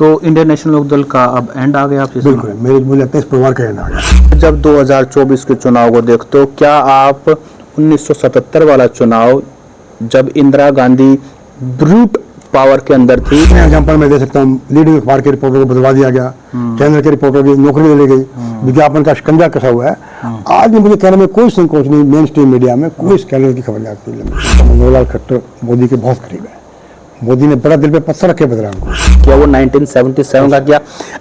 तो Indian national Lokdal का अब एंड आ गया? बिल्कुल, मुझे लगता है इस परिवार का एंड आ गया। जब 2024 के चुनाव को देखते हो, क्या आप 1977 वाला चुनाव जब इंदिरा गांधी ब्रूट पावर के अंदर थी? एग्जाम्पल मैं दे सकता हूँ, लीडिंग अखबार के रिपोर्टर को बदलवा दिया गया, चैनल के रिपोर्टर की नौकरी ले गई, विज्ञापन का शिकंजा कसा हुआ है। आज भी मुझे कहने में कोई संकोच नहीं, मेन स्ट्रीम मीडिया में कोई स्कैंडल की खबर नहीं आती। मनोहर खट्टर मोदी के बहुत करीब है, मोदी ने बड़ा दिल पे पत्थर रख के बदला उनको। क्या वो 1977 का क्या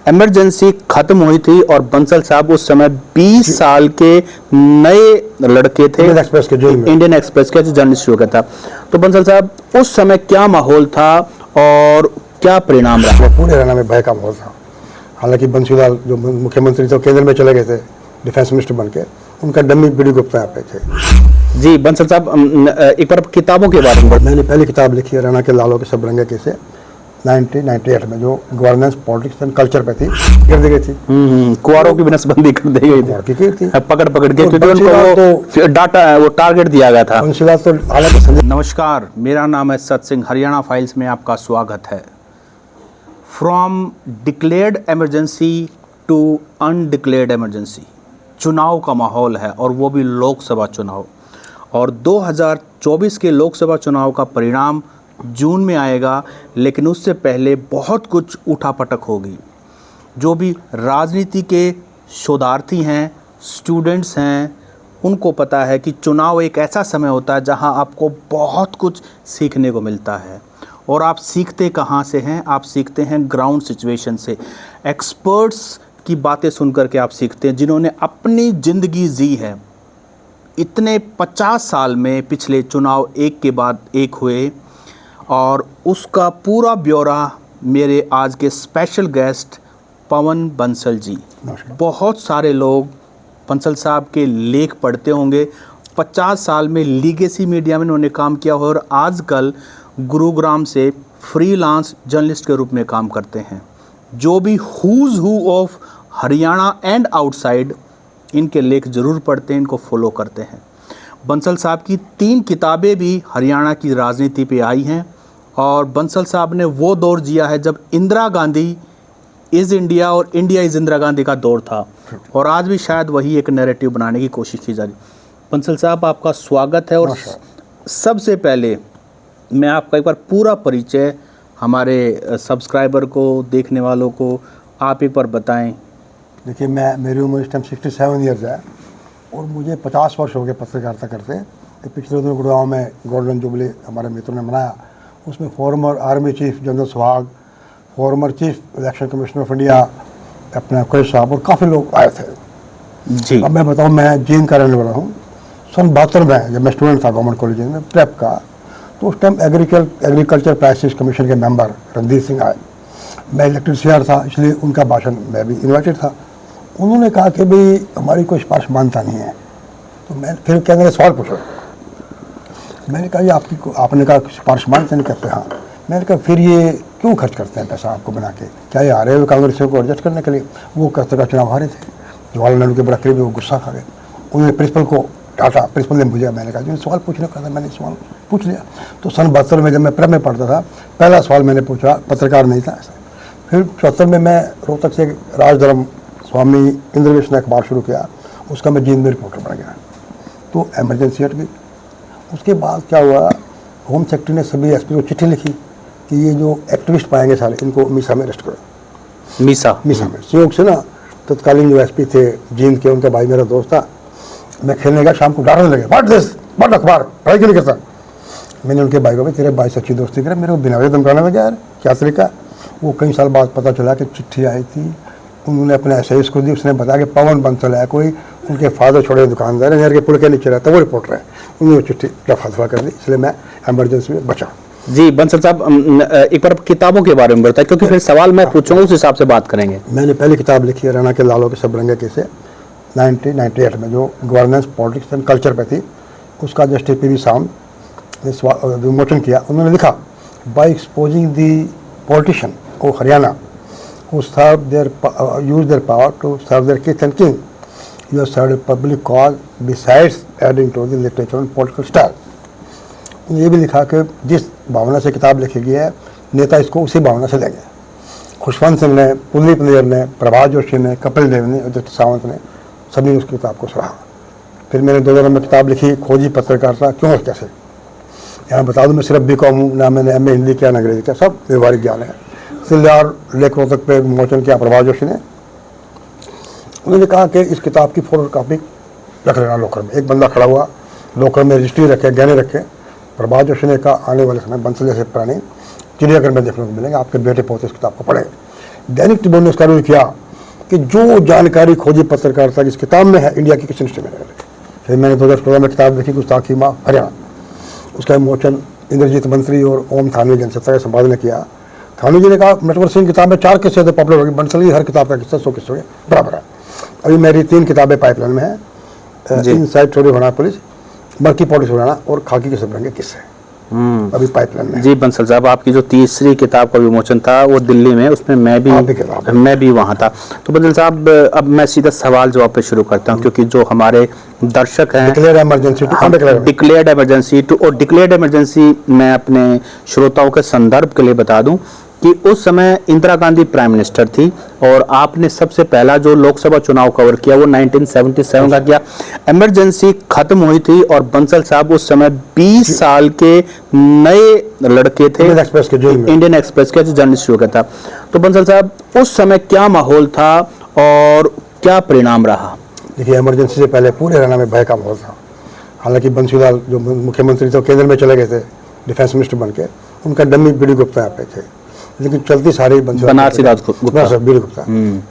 इमरजेंसी खत्म हुई थी और बंसल साहब उस समय 20 साल के नए लड़के थे, इंडियन एक्सप्रेस के जर्नलिस्ट हो गया था। तो बंसल साहब उस समय क्या माहौल था और क्या परिणाम रहा? पूरे हरियाणा में भय का माहौल था। हालांकि बंसीलाल जो मुख्यमंत्री थे केंद्र में चले गए थे डिफेंस मिनिस्टर बन के, उनका डम्मी बीडी गुप्ता यहाँ पे थे। जी बंसल साहब, एक बार किताबों के बारे में। मैंने पहली किताब लिखी हरियाणा के लालों के सब रंगे कैसे 1998 में, जो गवर्नेंस पॉलिटिक्स एंड कल्चर पे थी, कर दी गई थी। कुआरों की नसबंदी कर दी गई थी, पकड़ के, क्योंकि उनको डाटा वो टारगेट दिया गया था। नमस्कार, मेरा नाम है सत सिंह, हरियाणा फाइल्स में आपका स्वागत है। From declared emergency to undeclared emergency, चुनाव का माहौल है और वो भी लोकसभा चुनाव। और 2024 के लोकसभा चुनाव का परिणाम जून में आएगा, लेकिन उससे पहले बहुत कुछ उठापटक होगी। जो भी राजनीति के शोधार्थी हैं, स्टूडेंट्स हैं, उनको पता है कि चुनाव एक ऐसा समय होता है जहां आपको बहुत कुछ सीखने को मिलता है। और आप सीखते कहां से हैं? आप सीखते हैं ग्राउंड सिचुएशन से, एक्सपर्ट्स की बातें सुनकर के आप सीखते हैं, जिन्होंने अपनी ज़िंदगी जी है। इतने 50 साल में पिछले चुनाव एक के बाद एक हुए और उसका पूरा ब्यौरा मेरे आज के स्पेशल गेस्ट पवन बंसल जी। बहुत सारे लोग बंसल साहब के लेख पढ़ते होंगे। 50 साल में लीगेसी मीडिया में उन्होंने काम किया हो और आजकल गुरुग्राम से फ्रीलांस जर्नलिस्ट के रूप में काम करते हैं। जो भी who's who of Haryana and outside इनके लेख ज़रूर पढ़ते हैं, इनको फॉलो करते हैं। बंसल साहब की 3 किताबें भी हरियाणा की राजनीति पे आई हैं और बंसल साहब ने वो दौर जिया है जब इंदिरा गांधी इज़ इंडिया और इंडिया इज़ इंदिरा गांधी का दौर था, और आज भी शायद वही एक नैरेटिव बनाने की कोशिश की जा रही। बंसल साहब, आपका स्वागत है। और सबसे पहले मैं आपका एक बार पूरा परिचय हमारे सब्सक्राइबर को, देखने वालों को आप एक बार बताएं। देखिए, मेरी उम्र इस टाइम 67 ईयर्स है और मुझे 50 वर्ष हो गए पत्रकारिता करते। पिछले दिनों गुड़गांव में गोल्डन जुबली हमारे मित्रों ने मनाया, उसमें फॉर्मर आर्मी चीफ जनरल सुहाग, former chief election commissioner of India अपना कुरेश साहब और काफ़ी लोग आए थे जी। अब मैं बताऊँ, मैं जींद का रहने वाला हूँ। सन 72 में जब मैं स्टूडेंट था गवर्नमेंट कॉलेज में प्रेप का, तो उस टाइम एग्रीकल्चर प्राइसेस कमीशन के मेंबर रणधीर सिंह आए। मैं इलेक्ट्रिशियन था, इसलिए उनका भाषण मैं भी इन्वाइटेड था। उन्होंने कहा कि भाई हमारी कोई सिफारिश मानता नहीं है। तो मैं फिर क्या मेरे सवाल पूछा, मैंने कहा ये आपने कहा सिफारिश मानते नहीं? कहते हाँ। मैंने कहा फिर ये क्यों खर्च करते हैं पैसा आपको बना के? क्या ये हारे हुए कांग्रेसियों को एडजस्ट करने के लिए? वो कहते का चुनाव हारे थे, जवाहरलाल नेहरू के बड़ा करीब, वो गुस्सा खा गए। उन्होंने प्रिंसिपल को डांटा, प्रिंसिपल ने मुझे, मैंने कहा सवाल पूछने का था, मैंने सवाल पूछ लिया। तो सन 72 में जब मैं प्रेप में पढ़ता था, पहला सवाल मैंने पूछा, पत्रकार नहीं था ऐसा। फिर 74 में मैं रोहतक से राजधर्म स्वामी इंद्रविश ने अखबार शुरू किया, उसका मैं जींद में रिपोर्टर बन गया। तो एमरजेंसी हट गई। उसके बाद क्या हुआ, होम सेक्रेटरी ने सभी एसपी को चिट्ठी लिखी कि ये जो एक्टिविस्ट पाएंगे सारे, इनको मीसा में अरेस्ट करो। मीसा में सहयोग से ना, तत्कालीन जो एसपी थे जींद के, उनका भाई मेरा दोस्त था। मैं खेलने गया, शाम को डांटने लगे, बट अखबार पढ़ाई क्यों नहीं करता? मैंने उनके भाई को भी, तेरे भाई सच्ची दोस्ती करे, मेरे को बिना वजह धमकाने लगा यार, क्या तरीका। वो कई साल बाद पता चला कि चिट्ठी आई थी, उन्होंने अपने एसआई को दी, उसने बताया कि पवन बंसल है कोई, उनके फादर छोड़े दुकानदार है, नहर के पुल के नीचे रहता, वो रिपोर्टर है। उन्होंने चिट्ठी दफा कर दी, इसलिए मैं एमरजेंसी में बचा। जी बंसल साहब, एक बार किताबों के बारे में बताएं, क्योंकि फिर सवाल मैं पूछूंगा उस हिसाब से बात करेंगे। मैंने पहली किताब लिखी हरियाणा के लालों के सब रंगे कैसे 1998 में, जो गवर्नेंस पॉलिटिक्स एंड कल्चर पे थी। उसका जस्टिस पी वी साम ने विमोचन किया। उन्होंने लिखा, by exposing the politician of Haryana who use their power to serve their kith and king, you have served a public cause besides adding to the literature and political style। ये भी लिखा कि जिस भावना से किताब लिखी गई है, नेता इसको उसी भावना से लेंगे। खुशवंत सिंह ने, कुलदीप नैयर ने, प्रभात जोशी ने, कपिल देव ने, उदित सावंत ने, सभी ने उस किताब को सराहा। फिर मैंने 2000 में किताब लिखी खोजी पत्रकारिता क्यों और कैसे। यहाँ बता दूं मैं सिर्फ BCom हूँ, ना मैंने MA हिंदी किया ना अंग्रेजी किया, सब व्यवहारिक ज्ञान है। सिलदार लेख रोहतक पे विमोचन किया प्रभात जोशी ने। उन्होंने कहा कि इस किताब की फोटो कॉपी रख लेना लॉकर में। एक बंदा खड़ा हुआ, लॉकर में रजिस्ट्री रखे, गहने रखे। प्रभात जोशी ने कहा आने वाले समय बंसल जैसे प्राणी चिड़ियाघर में देखने को मिलेंगे, आपके बेटे पोते इस किताब को पढ़े। दैनिक ट्रिब्यून ने इसका रुख किया कि जो जानकारी खोजी पत्रकारिता की इस किताब में है इंडिया की किसी हिस्ट्री में नहीं है। फिर मैंने 2016 में किताब लिखी गुस्ताखी माँ हरियाणा। उसका विमोचन इंद्रजीत मंत्री और ओम थानवी जनसत्ता के संपादन ने किया। थानवी जी ने कहा नटवर सिंह किताब में 4 किस्से तो पॉपुलर होगी, बंसल की हर किताब का किस्सा 100 किस्से बराबर है। अभी मेरी 3 किताबें पाइपलाइन में है, इनसाइड स्टोरी हरियाणा पुलिस, बल्कि पॉलिस हरियाणा और खाकी के सब रंगे किस्से अभी पाइपलाइन में। जी बंसल साहब, आपकी जो तीसरी किताब का विमोचन था वो दिल्ली में, उसमें मैं भी वहाँ था। तो बंसल साहब अब मैं सीधा सवाल जवाब पे शुरू करता हूँ, क्योंकि जो हमारे दर्शक हैं डिक्लेयर्ड इमरजेंसी डिक्लेयर्ड इमरजेंसी मैं अपने श्रोताओं के संदर्भ के लिए बता दूं कि उस समय इंदिरा गांधी प्राइम मिनिस्टर थी और आपने सबसे पहला जो लोकसभा चुनाव कवर किया वो 1977 का किया। इमरजेंसी खत्म हुई थी और बंसल साहब उस समय 20 साल के नए लड़के थे, इंडियन एक्सप्रेस के जर्नलिस्ट हो गया था। तो बंसल साहब उस समय क्या माहौल था और क्या परिणाम रहा? देखिए, इमरजेंसी से पहले पूरे हरियाणा में भय का माहौल था। हालांकि बंसीलाल जो मुख्यमंत्री थे केंद्र में चले गए थे डिफेंस मिनिस्टर बन के, उनका डमी बीडी गुप्ता यहाँ पे थे, लेकिन चलती सारी बनारसी दास गुप्ता बीडी गुप्ता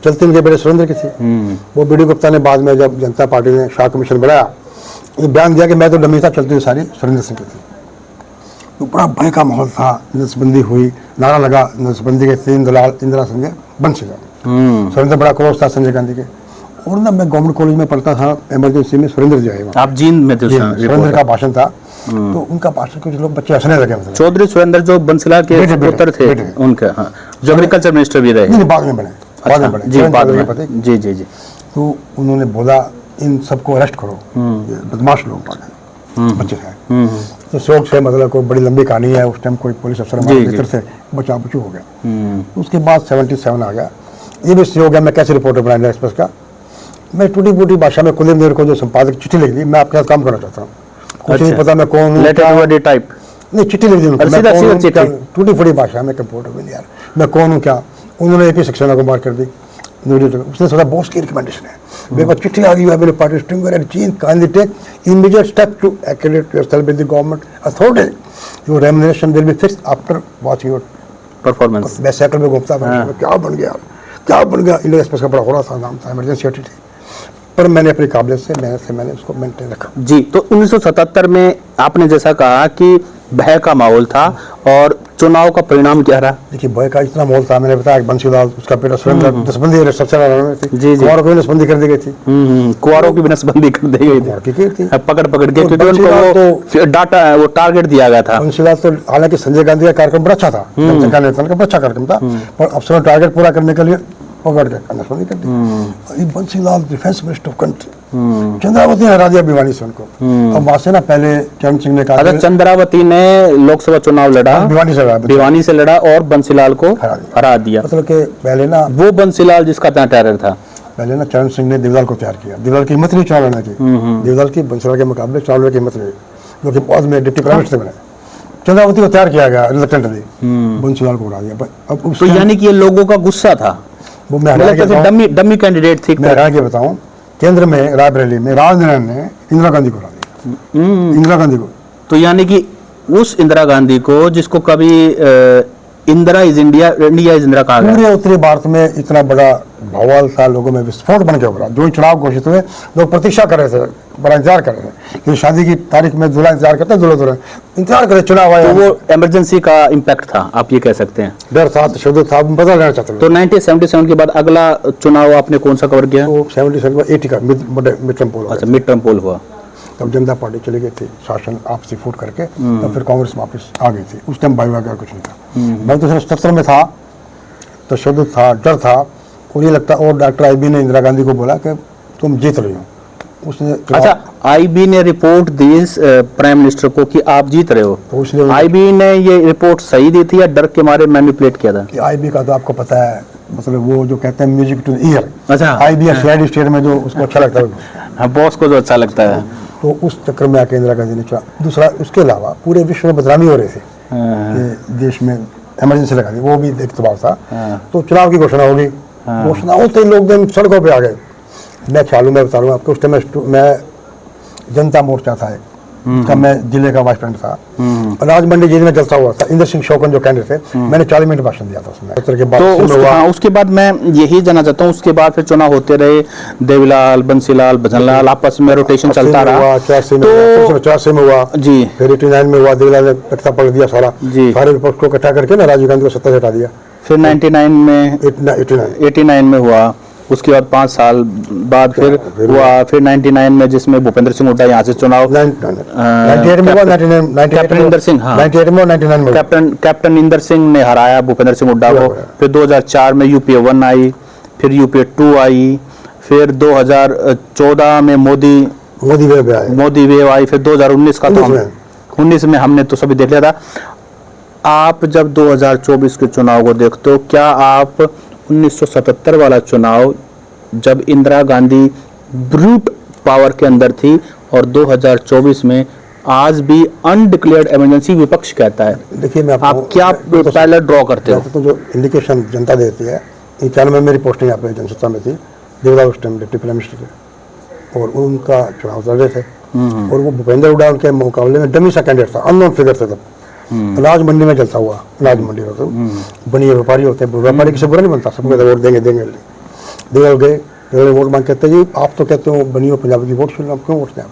चलती उनके बेटे सुरेंद्र की थी। वो बीडी गुप्ता ने बाद में जब जनता पार्टी ने शाह कमीशन बनाया ये बयान दिया कि मैं तो डमी था, चलती सारी सुरेंद्र सिंह की थी। तो बड़ा भय का माहौल था। नसबंदी हुई, नारा लगा नसबंदी के 3 दलाल इंदिरा संजय बंसीलाल। सुरेंद्र बड़ा क्लोज था संजय गांधी के। और ना मैं गवर्नमेंट कॉलेज में पढ़ता था, इमरजेंसी में सुरेंद्र जी आए, आप जींद में थे, सुरेंद्र का भाषण था। तो उनका भाषण कुछ लोग बच्चे हंसने लगे। मतलब चौधरी सुरेंद्र जो बंसीलाल के पुत्र थे उनके, हाँ, जो एग्रीकल्चर मिनिस्टर भी रहे। नहीं, बाद में बने, बाद में बने जी, बाद में जी जी जी। तो उन्होंने बोला इन सबको अरेस्ट करो, बदमाश लोग बच्चे हैं। तो शौक से मतलब कोई बड़ी लंबी कहानी है। उस टाइम कोई पुलिस अफसर हमारे मित्र थे, बचा बचू हो गया। उसके बाद 77 आ गया, ये भी हो गया। मैं कैसे रिपोर्टर बना इंडियन एक्सप्रेस का, मैं टूटी फूटी भाषा में कुलदीप नैयर को जो संपादक चिट्ठी लिख दी, मैं आपके साथ काम करना चाहता हूँ। कुछ नहीं पता मैं कौन हूँ, टाइप नहीं चिट्ठी लिख दी टूटी फूटी भाषा में, रिपोर्टर भी नहीं यार मैं कौन हूँ क्या। उन्होंने एक ही सक्सेना को मार कर दी। उसने सोचा बॉस की रिकमेंडेशन है, मेरे पास चिट्ठी आ गई है, मेरे पार्टी स्ट्रिंगर एंड चीन kindly take immediate step to accredit yourself with the government authority, your remuneration will be fixed after watching your performance. मैं साइकिल में घूमता था, क्या बन गया क्या बन गया। इंडियन एक्सप्रेस का बड़ा हो रहा था, नाम था इमरजेंसी एडिटर, पर मैंने अपनी काबिलियत से मैंने उसको मेंटेन रखा। जी, तो 1977 में आपने जैसा कहा कि भय का माहौल था और चुनाव का परिणाम क्या रहा? देखिए, भय का इतना माहौल था, मैंने बताया बंसीलाल उसका बेटा सुरेंद्र नसबंदी सबसे थी। जी जी, कुंवारों की नसबंदी कर दी गई थी। कुंवारों की नसबंदी कर दी गई थी, पकड़ के, क्योंकि उनको डाटा वो टारगेट दिया गया था। बंसीलाल तो हालांकि संजय गांधी का कार्यक्रम बड़ा अच्छा था, जनता नेता का अच्छा कार्यक्रम था, पर अफसरों टारगेट पूरा करने के लिए पकड़ के नसबंदी कर दी। Bansilal defence minister of country, Chandravati ने हरा दिया भिवानी से उनको। अब वहां से ना पहले चरण सिंह ने कहा, चंद्रावती ने लोकसभा चुनाव लड़ा, भिवानी से लड़ा और बंसीलाल को हरा दिया। मतलब कि पहले ना वो बंसीलाल जिसका टेरर था, पहले ना चरण सिंह ने देवलाल को तैयार किया। देवलाल की हिम्मत नहीं चुनाव लड़ने की, देवलाल की बंसीलाल के मुकाबले चुनाव लड़ने की हिम्मत नहीं, जो कि बाद में डिप्टी प्राइम मिनिस्टर बने। चंद्रावती को तैयार किया गया रिलक्टेंटली, बंसीलाल को उड़ा दिया। अब तो यानी कि ये लोगों का गुस्सा था, वो मैं डमी कैंडिडेट थी। मैं हरा के बताऊं, केंद्र में रायबरेली में राजनारायण ने इंदिरा गांधी को हरा दिया, इंदिरा गांधी को। तो यानी कि उस इंदिरा गांधी को जिसको कभी Indira is India, India is Indira कहा गया, पूरे उत्तरी भारत में इतना बड़ा भवाल था, लोगों में विस्फोट बन के उभरा। जो चुनाव घोषित हुए लोग प्रतीक्षा कर रहे थे, बड़ा इंतजार कर रहे थे कि शादी की तारीख में दूल्हा इंतजार करते हैं, दूल्हा इंतजार करे चुनाव आया। तो वो इमरजेंसी का इम्पैक्ट था, आप ये कह सकते हैं। डर था, तशद्दुद था, बदल लेना चाहते थे। तो 1977 के बाद अगला चुनाव आपने कौन सा कवर किया? तो 77 में 80 का मिड टर्म पोल। अच्छा, मिड टर्म पोल हुआ, तब जनता पार्टी चली गई थी शासन आपसी फूट करके, तब फिर कांग्रेस वापस आ गई थी। उस टाइम बाईवा का कुछ नहीं था। मैं तो 77 में था, तशद्दुद था, डर था। और ये लगता, और डॉक्टर आईबी ने इंदिरा गांधी को बोला कि तुम जीत रही हो, उसने अच्छा, आईबी ने रिपोर्ट दी प्राइम मिनिस्टर को कि आप जीत रहे हो, तो उसने आईबी ने ये रिपोर्ट सही दी थी या डर के मारे मैनिपुलेट किया था? आईबी का तो आपको पता है, मतलब वो जो कहते हैं म्यूजिक टू ईयर। अच्छा, आईबी स्लाइड स्टेट में जो उसको अच्छा लगता है, हाँ, बॉस को जो अच्छा लगता है। तो उस चक्कर में आके इंदिरा गांधी ने चुना। दूसरा, उसके अलावा पूरे विश्व में बदनामी हो रही थी कि देश में इमरजेंसी लगा दी, वो भी एक दबाव था। तो चुनाव की घोषणा होगी, घोषणा होते ही लोग दिन सड़कों पे आ गए। मैं ख्याल में बता रहा हूँ आपको, उस टाइम मैं जनता मोर्चा था का मैं जिले का वाइस प्रेसिडेंट था। अनाज मंडी जिले में जलता हुआ था, इंदर सिंह शौकन जो कैंडिडेट थे, मैंने 40 मिनट भाषण दिया था उसमें। के बाद तो उसके बाद मैं यही जानना चाहता हूँ, उसके बाद फिर चुनाव होते रहे, देवीलाल, बंसीलाल, भजनलाल आपस में रोटेशन चलता रहा। 84 में हुआ जी, फिर 89 में हुआ, देवीलाल ने तख्ता पलट दिया सारा, सारे विपक्ष को इकट्ठा करके ना राजीव गांधी को सत्ता से हटा दिया। फिर 89 में हुआ, उसके बाद 5 साल बाद फिर हुआ, फिर 99 में जिसमें भूपेंद्र सिंह हुड्डा यहाँ से चुनाव, 98 में हुआ, 99 कैप्टन इंदर सिंह, हाँ 98 में 99 में कैप्टन इंदर सिंह ने हराया भूपेंद्र सिंह हुड्डा को। फिर 2004 में यूपीए 1 आई, फिर यूपीए 2 आई, फिर 2014 में मोदी वेव आई, फिर 2019 का, तो 19 में हमने तो सभी देख लिया था। आप जब 2024 के चुनाव को देखते हो, क्या आप 1977 वाला चुनाव जब इंदिरा गांधी ब्रूट पावर के अंदर थी और 2024 में आज भी अनडिक्लेयर्ड इमरजेंसी विपक्ष कहता है, देखिए मैं आप क्या पहले ड्रॉ करते हो? तो जो इंडिकेशन जनता देती है, 91 में मेरी पोस्टिंग यहाँ पे जनसत्ता में थी, देवदास उस टाइम डिप्टी प्राइम मिनिस्टर थे और उनका चुनाव चल रहे थे और वो भूपेंद्र हुड्डा उनके मुकाबले में डमी सा कैंडिडेट था, अननोन फिगर थे तब। अनाज मंडी में चलता हुआ, अनाज मंडी में तो बनिए व्यापारी होते हैं, व्यापारी किसी बुरा नहीं बनता, सबको वोट देंगे देवल गए वोट मांग कहते जी आप तो कहते हो बनियो पंजाब की वोट सुन, आप क्यों वोट दें?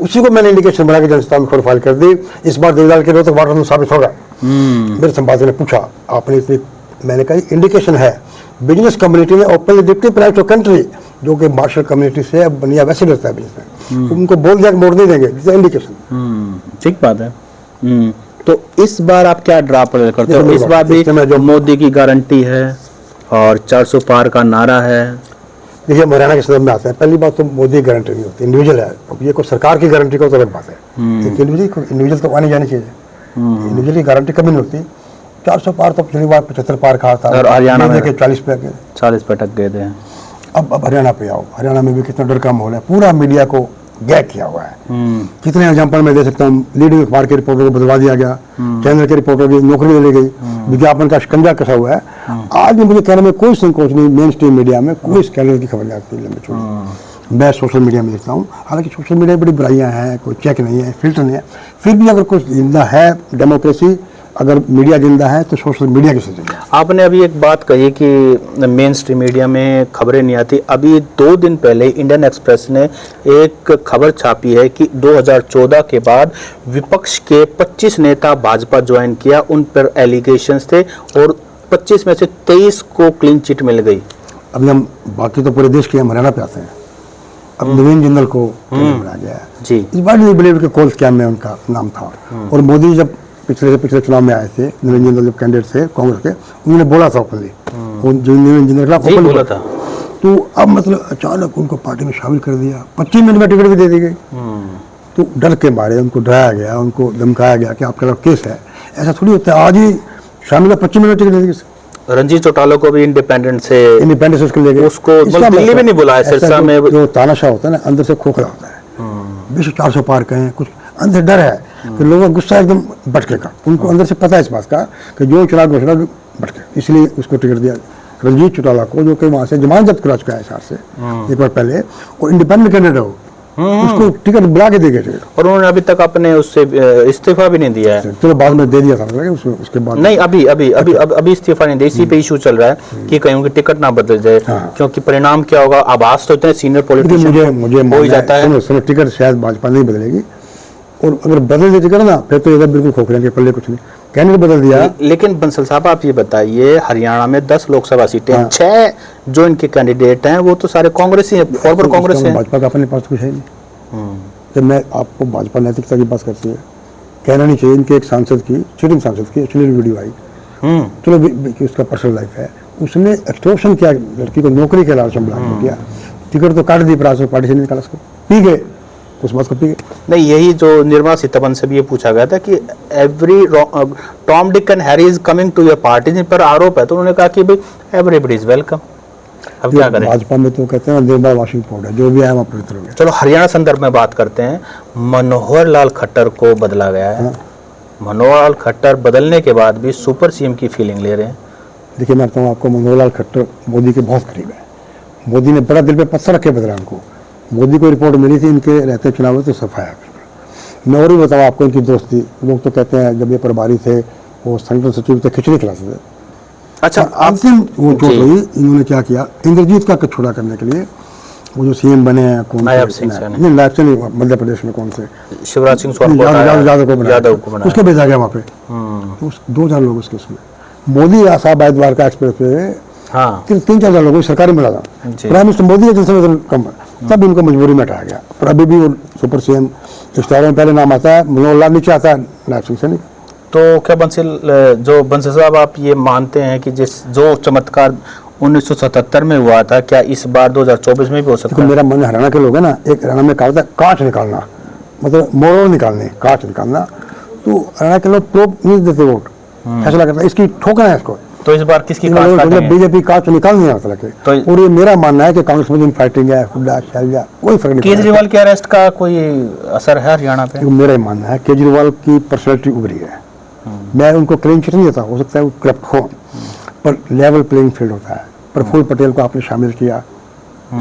उसी को मैंने इंडिकेशन बना के जनसत्ता में फाइल कर दी। इस बार देवलाल के रोहतक वाटर साबित होगा। मेरे संपादक ने पूछा आपने इतनी, मैंने कहा इंडिकेशन है, बिजनेस कम्युनिटी ने openly deputy prime to country, जो कि मार्शल कम्युनिटी से अब बनिया वैसे करता है बिजनेस में, उनको बोल दिया कि वोट नहीं देंगे, इंडिकेशन। ठीक बात है। तो इस बार आप क्या ड्रा करते हो? इस बार भी जो मोदी की गारंटी है और 400 पार का नारा है। देखिए हरियाणा के संदर्भ में आता है, पहली बात तो मोदी की गारंटी नहीं होती, इंडिविजुअल है। अब ये कोई सरकार की गारंटी को तो अलग बात है, इंडिविजुअल तो आनी जानी चाहिए। इंडिविजुअल की गारंटी कभी नहीं होती। 400 पार तो पिछली बार 75 पार कहा था और हरियाणा में 40 पे अटक गए थे। अब हरियाणा पे आओ, हरियाणा में भी कितना डर का माहौल है, पूरा मीडिया को गैग किया हुआ है। कितने एग्जाम्पल मैं दे सकता हूँ, लीडिंग अखबार के रिपोर्टर को बदलवा दिया गया, चैनल के रिपोर्टर की नौकरी ले ली गई, विज्ञापन का शिकंजा कसा हुआ है। आज भी मुझे कहने में कोई संकोच नहीं, मेन स्ट्रीम मीडिया में कोई स्कैंडल की खबर नहीं आती है। मैं सोशल मीडिया में देखता हूँ, हालांकि सोशल मीडिया में बड़ी बुराइयाँ हैं, कोई चेक नहीं है, फिल्टर नहीं है, फिर भी अगर कुछ जिंदा है डेमोक्रेसी, अगर मीडिया जिंदा है तो सोशल मीडिया की जिंदा है। आपने अभी एक बात कही कि मेन स्ट्रीम मीडिया में खबरें नहीं आती। अभी 2 दिन पहले इंडियन एक्सप्रेस ने एक खबर छापी है कि 2014 के बाद विपक्ष के 25 नेता भाजपा ज्वाइन किया, उन पर एलिगेशंस थे और 25 में से 23 को क्लीन चिट मिल गई। अभी हम बाकी तो पूरे देश के हम हरियाणा पे आते हैं। अब नवीन जिंदल को बनाया गया है जी, इस बार बिलीव के कोल स्कैम में उनका नाम था। और मोदी जब पिछले चुनाव में आए थे, नवीन जिंदल जब कैंडिडेट थे कांग्रेस के, उन्होंने बोला था ओपनली, जो नवीन जिंदल के खिलाफ ओपनली बोला था। तो अब मतलब अचानक उनको पार्टी में शामिल कर दिया, 25 मिनट में टिकट भी दे दी गई। तो डर के मारे उनको डराया गया, उनको धमकाया गया कि आपके खिलाफ केस है। ऐसा थोड़ी होता है, आज ही शामिल 25 मिनट टिकट दे दी। रंजीत चौटाला को भी इंडिपेंडेंस से उसको ले गए, उसको दिल्ली में नहीं बुलाया, सिरसा में। जो तानाशाह होता है ना, अंदर से खोखला होता है, 400 पार कहें, कुछ अंदर डर है कि लोगों का गुस्सा एकदम भटकेगा। उनको अंदर से पता है इस बात का कि जो चुनाव घोषणा भटके, इसलिए उसको टिकट दिया रंजीत चौटाला को, जो कि वहाँ से जमानत जब्त करा चुका है हिसाब से एक बार पहले, और इंडिपेंडेंट कैंडिडेट हो, उसको टिकट बुला के देंगे टिकट। और उन्होंने अभी तक अपने उससे इस्तीफा भी नहीं दिया है। चलो बाद में दे दिया था उसके बाद नहीं, अभी इस्तीफा नहीं दिया। इसी पे इशू चल रहा है कि कहीं उनकी टिकट ना बदल जाए, क्योंकि परिणाम क्या होगा, आवाज तो इतने सीनियर पॉलिटिशियन मुझे हो ही जाता है। टिकट शायद भाजपा नहीं बदलेगी, और अगर बदल दे टिकट ना, फिर तो ये बिल्कुल खोखले के पल्ले कुछ नहीं, कैंडिडेट बदल दिया। लेकिन बंसल साहब आप ये बताइए, हरियाणा में 10 लोकसभा सीटें, 6 जो इनके कैंडिडेट हैं वो तो सारे कांग्रेस ही है, फॉरवर्ड कांग्रेस है। भाजपा का अपने पास कुछ है नहीं। जब मैं आपको भाजपा नैतिकता की बात करती है, कहना नहीं चाहिए। इनके एक सांसद की, सिटिंग सांसद की एक्चुअली वीडियो आई, चलो उसका पर्सनल लाइफ है, उसने एक्सटॉर्शन किया, लड़की को नौकरी के लालच में बुला किया, टिकट तो काट दी, पार्टी से नहीं निकाला उसको। पी गए तो उस बात को पी गए। नहीं, यही जो निर्मला सीतारमण से भी ये पूछा गया था कि every Tom Dick and Harry is coming to your party, जिन पर आरोप है, तो उन्होंने कहा कि भाई एवरीबडी इज वेलकम। अब क्या करें? भाजपा में तो कहते हैं निर्मला वॉशिंग पाउडर, जो भी है वहाँ पवित्र हो गया। चलो हरियाणा संदर्भ में बात करते हैं। मनोहर लाल खट्टर को बदला गया है। मनोहर लाल खट्टर बदलने के बाद भी सुपर सीएम की फीलिंग ले रहे हैं। देखिए मैं बताऊँ आपको, मनोहर लाल खट्टर मोदी के बहुत करीब है। मोदी ने बड़ा दिल पे पत्थर रख के बदला उनको। मोदी को रिपोर्ट मिली थी इनके रहते चुनाव में तो सफाया। मैं और भी बताऊँ आपको इनकी दोस्ती, लोग तो कहते हैं जब ये प्रभारी थे वो संगठन सचिव थे, खिचड़ी खिलाते थे। अच्छा, अंतिम वो जो हुई, इन्होंने क्या किया, इंद्रजीत का कछोड़ा करने के लिए वो जो सीएम बने हैं, कौन नायब सिंह सैनी, नहीं नायब सिंह नहीं, मध्य प्रदेश में कौन से शिवराज सिंह यादव को बनाया, उसको भेजा गया वहाँ पे। तो 2000 लोग उसके उसमें, मोदी साहब आए द्वारका एक्सप्रेस पे, हाँ 3-4 हजार लोगों को सरकारी मिला था। प्राइम मिनिस्टर मोदी के समय कम, तब इनको मजबूरी में हटाया गया। पर अभी भी वो सुपर सीएम स्टारों में पहले नाम आता है, मनोहर लाल नीचे आता है, नायब सिंह सैनी। तो क्या बंसल साहब आप ये मानते हैं कि जो चमत्कार 1977 में हुआ था, क्या इस बार 2024 में भी हो सकता है? मेरा मन हरियाणा के लोग है ना, एक हरियाणा में कहा है कांच निकालना, मतलब मोड़ निकालने, कांच निकालना। तो हरियाणा के लोग प्रोब नहीं देते वोट, फैसला करता है, इसकी ठोकना है इसको। तो इस बार किसकी कांच काटेंगे? बीजेपी कांच निकाल नहीं आता लगे। तो और ये मेरा मानना है कि कांग्रेस में फाइटिंग है, हुड्डा शैलजा, कोई फर्क नहीं। केजरीवाल के अरेस्ट का कोई असर है हरियाणा पे? मेरा ही मानना है केजरीवाल की पर्सनैलिटी उभरी है। मैं उनको क्लीन चिट नहीं देता, हो सकता है वो करप्ट हो, पर लेवल प्लेइंग फील्ड होता है। प्रफुल्ल पटेल को आपने शामिल किया,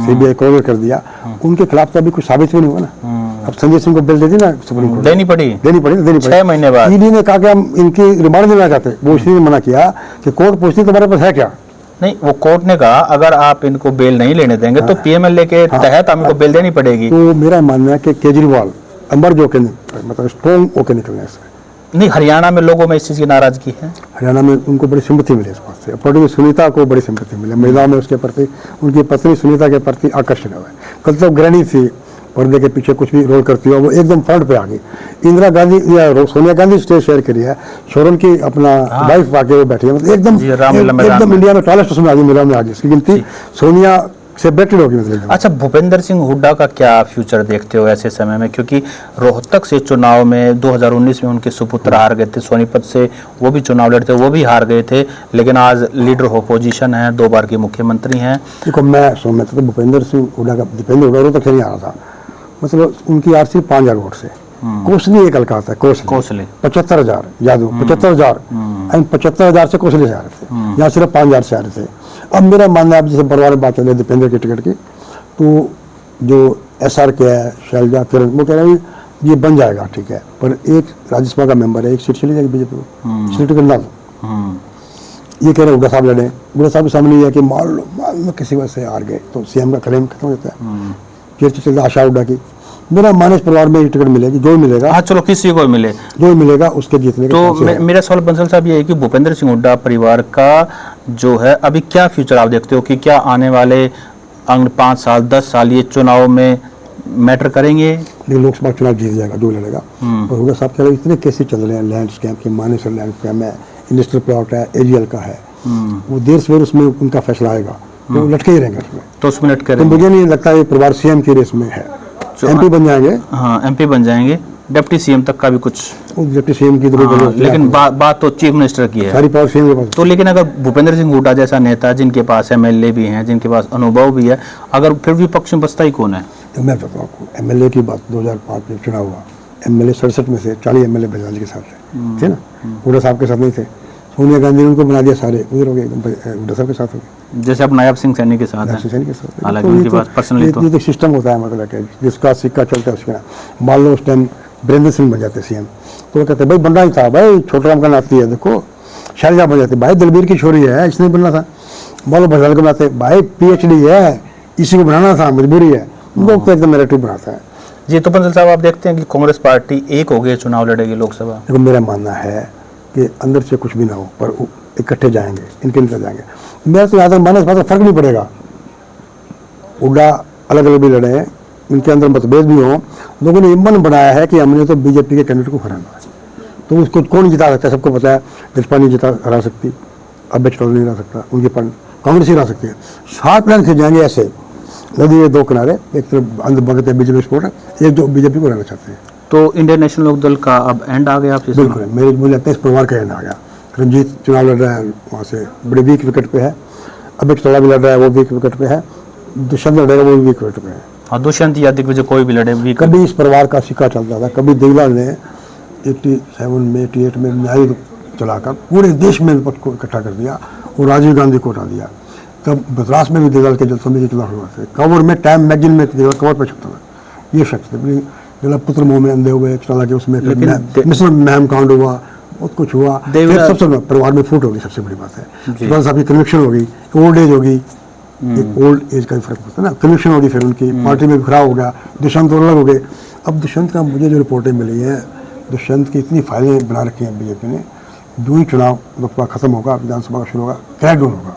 सीबीआई को कर दिया, उनके खिलाफ तो अभी कुछ साबित भी नहीं हुआ ना। अब संजय सिंह को बिल दे दी ना सुप्रीम कोर्ट, देनी पड़ी 6 महीने बाद। ईडी ने कहा कि हम इनकी रिमांड देना चाहते, वो इसलिए मना किया कि कोर्ट पूछती तुम्हारे पास है क्या। नहीं, वो कोर्ट ने कहा अगर आप इनको बेल नहीं लेने देंगे तो पीएमएलए के तहत हमको बेल देनी पड़ेगी। तो मेरा मानना है कि केजरीवाल अमर जो के मतलब स्ट्रॉन्ग होकर निकलने से। नहीं, हरियाणा में लोगों में इस चीज की नाराजगी है। हरियाणा में उनको बड़ी सिंपैथी मिली इस बात से, पर्टिकुलर सुनीता को बड़ी सिंपैथी मिली, महिलाओं में उसके प्रति, उनकी पत्नी सुनीता के प्रति आकर्षण हुआ। कल तो गृहिणी थी, पर्दे के पीछे कुछ भी रोल करती हो, वो एकदम फ्रंट पे आ गई। इंदिरा गांधी या सोनिया गांधी स्टेज शेयर करी है, शोरन की अपना वाइफ आके वो बैठी है, मतलब एकदम इंडिया में टॉलेस्ट उसमें आ गई, महिलाओं में आ गई। इसकी गिनती सोनिया से बेटर होगी मतलब। अच्छा, भूपेंद्र सिंह हुड्डा का क्या फ्यूचर देखते हो ऐसे समय में, क्योंकि रोहतक से चुनाव में 2019 में उनके सुपुत्र हार गए थे, सोनीपत से वो भी चुनाव लड़ते, वो भी हार गए थे, लेकिन आज लीडर ऑफ अपोजिशन है, 2 बार के मुख्यमंत्री हैं। देखो मैं समझता था भूपेंद्र सिंह हुड्डा का, दीपेंद्र हुड्डा रोहतक से नहीं आ रहा था, मतलब उनकी आरसी 5000 वोट से। कोसली एक हल्का था, कोसली 75,000 यादव, 75,000 एंड 75,000 से कोसली से आ रहे थे, यहाँ सिर्फ 5,000 से आ रहे थे। अब मेरा मानना है, अब जैसे परिवार में बात चल रही है दीपेंद्र की टिकट की, तो जो SR के है शैलजा किरण, वो कह रहे हैं ये बन जाएगा, ठीक है, पर एक राज्यसभा का मेंबर है, एक सीट चली जाएगी बीजेपी को, इसलिए टिकट ना दो। ये कह रहे हैं हुड्डा साहब लड़े, हुड्डा साहब के सामने ये है कि मान लो किसी वजह से हार गए तो सीएम का क्लेम खत्म हो जाता है। चर्चा चलता आशा हुड्डा की, मेरा मानस परिवार में टिकट मिलेगी, जो मिलेगा, हाँ चलो किसी को मिले, जो मिलेगा उसके जीतने तो मेरा सवाल बंसल साहब ये है कि भूपेंद्र सिंह हुड्डा परिवार का जो है अभी क्या फ्यूचर आप देखते हो कि क्या आने वाले 5 साल 10 साल ये चुनाव में मैटर करेंगे? लोकसभा चुनाव जीत जाएगा जो लड़ेगा। और हुड्डा साहब के इतने केसेस चल रहे हैं लैंड स्कैम के, मानेसर लैंड स्कैम है, इंडस्ट्रियल प्लॉट है, एरियल का है, वो देर सवेर उसमें उनका फैसला आएगा, तो लटके ही रहेंगे उसमें, तो उसमें लटके रहेंगे। तो मुझे नहीं लगता ये परिवार सीएम की रेस में है, MP बन जाएंगे। हाँ MP बन जाएंगे, डिप्टी सीएम तक का भी कुछ, डिप्टी सीएम की जरूरत, लेकिन बात तो चीफ मिनिस्टर की है, सारी पावर सीएम के पास। तो लेकिन अगर भूपेंद्र सिंह हुड्डा जैसा नेता जिनके पास MLA भी हैं, जिनके पास अनुभव भी है, अगर फिर भी पक्ष में बचता ही कौन है? तो मैं बताऊँ आपको, MLA की बात 2005 में चुनाव हुआ, MLA 67 में से 40 MLA बजरंग के साथ थे ना, हुड्डा साहब के साथ नहीं थे। सोनिया गांधी ने उनको बना दिया, सारे उधर हो गए, हुड्डा साहब के साथ हो गए, जैसे अब नायब सिंह सैनी के साथ है, हालांकि उनके पास पर्सनली तो ये सिस्टम होता है, मतलब कि जिसका सिक्का चलता है उसका। मान लो उस टाइम वीरेंद्र सिंह बन जाते सीएम, तो वो कहते भाई बनना ही था, भाई छोटा राम का नाती है, देखो शैलजा बन जाती, भाई दलबीर की छोरी है, इसने बनना था। मान लो बजरंग को बनाते, भाई PhD है, इसी को बनाना था, मजबूरी है, लोग तो एकदम नैरेटिव बनाता है। जी, तो बंसल साहब आप देखते हैं कि कांग्रेस पार्टी एक हो गई चुनाव लड़ेगी लोकसभा? देखो मेरा मानना है कि अंदर से कुछ भी ना हो, पर इकट्ठे जाएंगे, इनके निकल जाएंगे। मेरा तो यहाँ तक मानस बात फर्क नहीं पड़ेगा, हुड्डा अलग अलग भी लड़े हैं, इनके अंदर मतभेद भी हो, लोगों ने ये मन बनाया है कि हमने तो बीजेपी के कैंडिडेट को हराना है, तो उसको कौन जिता सकता है? सबको पता है जसपा नहीं हरा सकती, अब चौधरी नहीं हरा सकता, उनके कांग्रेस ही हरा सकती है। 7 प्लान खिंच जाएंगे ऐसे, नदी के दो किनारे, एक तरफ अंदर भगत है बीजेपी सपोर्ट, एक जो बीजेपी को रहना चाहते हैं। तो इंडियन नेशनल लोक दल का अब एंड आ गया आप? बिल्कुल, मुझे लगता है इस परिवार का एंड आ गया। रंजीत चुनाव लड़ रहा है, वहाँ से बड़े वीक विकेट पे है। अभिक चौड़ा भी लड़ रहा है, वो वीक विकेट पे है। दुष्यंत लड़ेगा, वो भी वीक विकेट पे है। हाँ, दुष्यंत या दिग्विजय कोई भी लड़े वीक। कभी इस परिवार का सिक्का चलता था, कभी देवीलाल ने 87 में 88 में न्याय चलाकर पूरे देश में विपक्ष को इकट्ठा कर दिया और राजीव गांधी को हटा दिया। तब मद्रास में भी देवीलाल के जलसों में चुनाव हुआ थे, कवर में टाइम मैगजीन में देवीलाल कवर पर छपता था। ये शख्स थे जब पुत्र मुँह में अंधे हुए चला के, उसमें मिस्र महम कांड हुआ, बहुत कुछ हुआ। फिर सबसे परिवार में फूट होगी, सबसे बड़ी बात है। थोड़ा सा कन्विक्शन होगी, ओल्ड एज होगी, एक ओल्ड एज का भी फर्क होता है ना, कन्विक्शन होगी। फिर उनकी पार्टी में भी खराब हो गया, दुष्यंत और अलग हो गए। अब दुष्यंत का मुझे जो रिपोर्टें मिली हैं, दुष्यंत की इतनी फाइलें बना रखी हैं बीजेपी ने, जो ही चुनाव लोकसभा खत्म होगा, विधानसभा का शुरू होगा, क्रैकडाउन होगा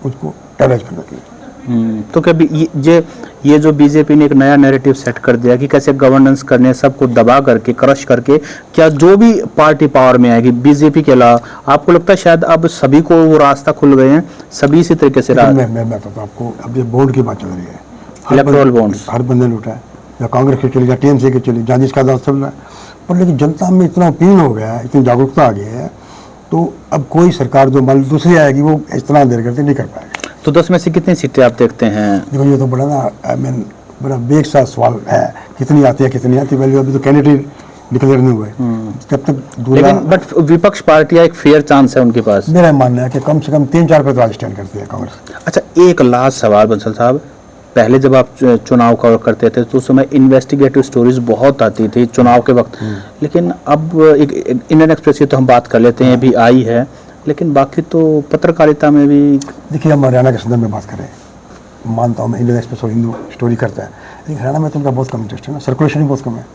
उसको टेरराइज करने के लिए। तो कभी ये जो बीजेपी ने एक नया नैरेटिव सेट कर दिया कि कैसे गवर्नेंस करने, सबको दबा करके, क्रश करके, क्या जो भी पार्टी पावर में आएगी बीजेपी के अलावा, आपको लगता है शायद अब सभी को वो रास्ता खुल गए हैं, सभी इसी तरीके से? मैं बताता हूँ आपको, अब ये बॉन्ड की बात चल रही है, इलेक्टोरल बॉन्ड्स हर बंदे लूटा है, या कांग्रेस की चली या टीएमसी की चली, जहाँ जिसका दाव चल रहा है। पर लेकिन जनता में इतना ओपिनियन हो गया है, इतनी जागरूकता आ गई है, तो अब कोई सरकार जो मान दूसरी आएगी वो इतना देर करके नहीं कर पाएगी। तो 10 में से कितनी सीटें आप देखते हैं? देखो, ये तो बड़ा ना, आई मीन बड़ा बेग सा सवाल है, कितनी आती है कितनी आती है, अभी तो कैंडिडेट डिक्लेयर नहीं हुए। जब तक लेकिन बट विपक्ष पार्टियां एक फेयर चांस है उनके पास। मेरा मानना है कि कम से कम 3-4 पे तो आज स्टैंड करती है कांग्रेस। अच्छा, एक लास्ट सवाल बंसल साहब, पहले जब आप चुनाव कवर करते थे तो उस समय इन्वेस्टिगेटिव स्टोरीज बहुत आती थी चुनाव के वक्त, लेकिन अब एक इंडियन एक्सप्रेस की तो हम बात कर लेते हैं, भी आई है, लेकिन बाकी तो पत्रकारिता में भी। देखिए, हम हरियाणा के संदर्भ में बात करें, मानता हूँ मैं इंडियन एक्सप्रेस और हिंदू स्टोरी करता है, लेकिन हरियाणा में तो उनका बहुत कम इंटरेस्ट है ना, सर्कुलेशन भी बहुत कम है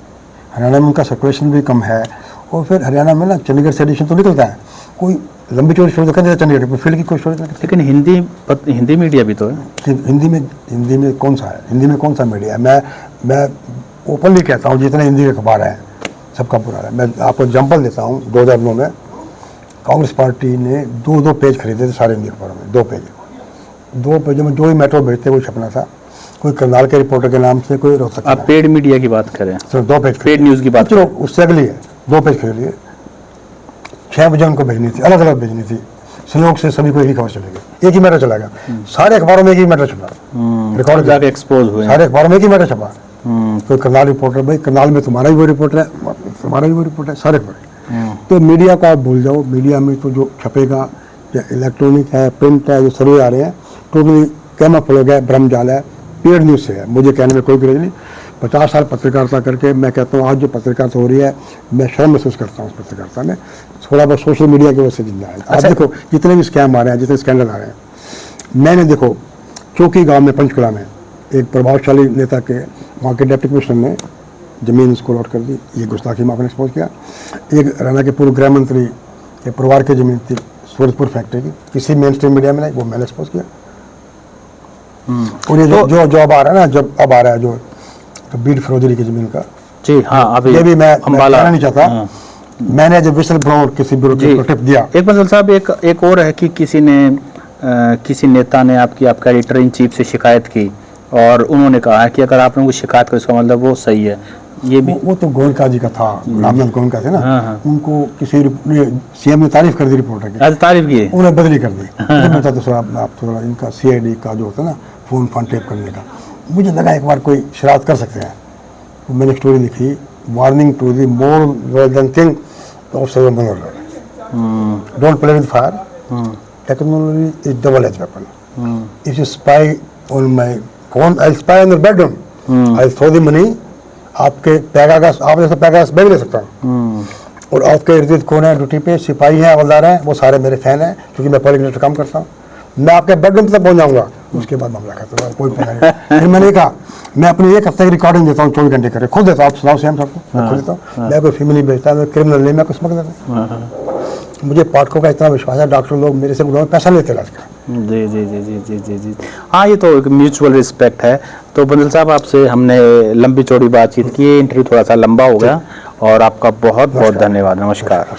हरियाणा में, उनका सर्कुलेशन भी कम है। और फिर हरियाणा में ना चंडीगढ़ से एडिशन तो निकलता है, कोई लंबी चौड़ी स्टोरी तो कर देता है चंडीगढ़, फील्ड की कोई स्टोरी नहीं। लेकिन हिंदी मीडिया भी तो है। हिंदी में कौन सा है, हिंदी में कौन सा मीडिया है? मैं ओपनली कहता हूँ, जितने हिंदी के अखबार हैं सबका बुरा है। मैं आपको एग्जाम्पल देता हूँ, 2009 में कांग्रेस पार्टी ने 2 पेज खरीदे थे सारे हिंदी अखबारों में, 2 पेजों में जो ही मेट्रो भेजते वो छपना था, कोई करनाल के रिपोर्टर के नाम से, कोई रोहतक। आप पेड मीडिया की बात करें? सर 2 पेज, पेड न्यूज़ की बात। चलो उससे अगली है, 2 पेज खरीद लिए, 6 बजे उनको भेजनी थी, अलग अलग भेजनी थी, सहयोग से सभी को एक ही खबर चलेगी, एक ही मैटर चलेगा, सारे अखबारों में एक ही मैटर छपा, रिकॉर्ड जाके एक्सपोज हुए, सारे अखबारों में एक ही मैटर छपा। कोई करनाल रिपोर्टर, भाई करनाल में तुम्हारा भी वो रिपोर्टर है, तुम्हारा भी वो रिपोर्टर है, सारे खबरें। तो मीडिया को आप भूल जाओ, मीडिया में तो जो छपेगा, या इलेक्ट्रॉनिक है, प्रिंट है, जो सर्वे आ रहे हैं, टोटली कैमोफ्लेज है, भ्रमजाल है, पेड न्यूज़ से है। मुझे कहने में कोई गिरज नहीं, 50 साल पत्रकारिता करके मैं कहता हूँ आज जो पत्रकारिता हो रही है, मैं शर्म महसूस करता हूँ उस पत्रकारिता में, थोड़ा बहुत सोशल मीडिया की वजह से जिंदा है। आप देखो जितने भी स्कैम आ रहे हैं, जितने स्कैंडल आ रहे हैं, मैंने देखो चौकी गाँव में, पंचकुला में, एक प्रभावशाली नेता के वहाँ के डिप्टी कमिश्नर ने ज़मीन उसको लॉट कर दी, ये गुस्ताखी में आपने एक्सपोज किया। एक हरियाणा के पूर्व गृह मंत्री के परिवार की ज़मीन थी सूरजपुर फैक्ट्री की, किसी मेन स्ट्रीम मीडिया में नहीं, वो मैंने एक्सपोज किया। और ये जो अब आ रहा है ना, जब अब आ रहा है जो बीड फरोजरी की ज़मीन का, जी हाँ, अभी ये भी मैं कहना नहीं चाहता, मैंने जब विसल ब्लोअर किसी ब्यूरो को टिप दिया। एक बंसल साहब, एक और है कि किसी नेता ने आपका एडिटर इन चीफ से शिकायत की और उन्होंने कहा है कि अगर आपने कोई शिकायत करी इसका मतलब वो सही है। ये भी वो तो गोयनका जी का था, रामचंद्र गोयनका थे ना। हाँ। उनको किसी सीएम ने तारीफ कर दी रिपोर्टर की, आज तारीफ की, उन्हें बदली कर दी। मैं तो थोड़ा आप थोड़ा इनका सीआईडी का जो होता है ना, फोन टेप करने का, मुझे लगा एक बार कोई शरारत कर सकते हैं, तो मैंने स्टोरी लिखी, warning to the more than thing of don't play with fire, technology is double edge weapon, if you spy on my phone, I spy on your bedroom, I throw the money, आपके Pegasus, आप जैसे पैगास मैं भी ले सकता हूँ, और आपके इर्द गिर्द कौन है ड्यूटी पे, सिपाही हैं, हवलदार हैं, वो सारे मेरे फैन हैं, क्योंकि मैं पब्लिक काम करता हूँ, मैं आपके बेडरूम तक पहुँच जाऊँगा, उसके बाद मामला खत्म है, कोई पता नहीं। फिर मैंने कहा मैं अपनी 1 हफ्ते की रिकॉर्डिंग देता हूँ, 24 घंटे करे, खुद देता हूँ, आप सुनाओ सीएम साहब को, मैं खुद देता हूँ, मैं कोई फैमिली बेचता हूँ, क्रिमिनल नहीं, मैं कुछ स्मगलर हूँ। मुझे पाठकों का इतना विश्वास है, डॉक्टर लोग मेरे से पैसा लेते हैं इसका। जी जी जी जी जी जी जी हाँ, ये तो एक म्यूचुअल रिस्पेक्ट है। तो बंसल साहब, आपसे हमने लंबी चौड़ी बातचीत की, इंटरव्यू थोड़ा सा लंबा हो गया, और आपका बहुत बहुत धन्यवाद। नमस्कार।